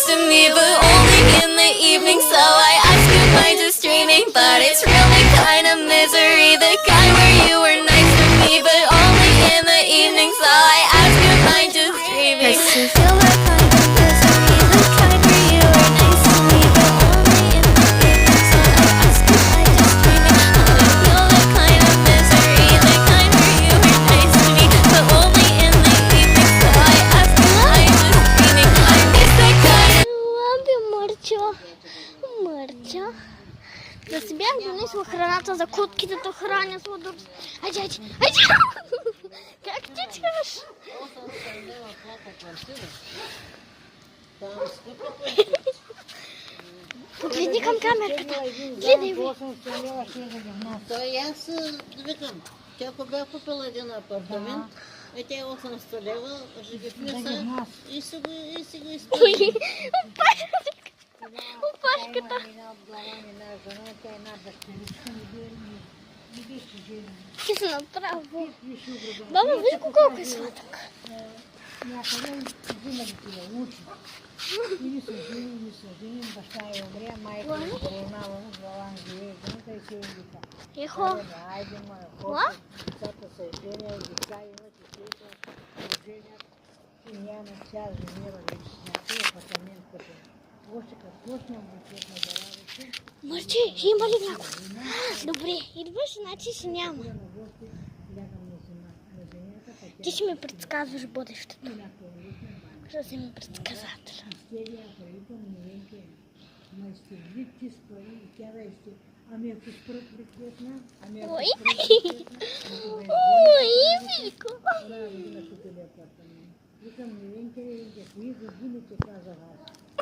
nice to me, but only in the evening. So I ask you mind just dreaming, but it's really kind of misery. The kind where you were nice to me, but only in the evening. So I ask you mind just dreaming. Nice to feel that kind of misery. The kind where you were nice to me, but only in the evening. So I ask you mind just dreaming. How to feel that kind of misery. The kind where you were nice to me, but only in the evening. So I ask you mind just dreaming. I miss that kind of. Лампи мърча. Да си бях донесла храната за кутките, то храня с удоб. Аджач! Как тичаш? Погледни към камерката. Гледай ви. Той аз викам, тя ако бях купила един апартамент, тя е 800 лева, живеплица и си го изпълни. Опашката. Ти си направо. Баба, виж колко е сладък. Някъде взимали тия учи. Или са жени, баща е умря, майка е болнава, глава живее, жената и се вика. Ехо. Айде, моя хора, децата са женя, деца имат и те са женят и няма ця женива да изсняти апартамент като. Още като почна букет на зарадите. Мърче, има ли някой? Добре, идваш, значи си няма. Ти ще ми предсказваш бъдещето. Ще си ми предсказателя. Ами ако спрат ракетна, Ой, ой, Ивико. да, да купили апартамент. Викам, не венте, кои години те казах аз.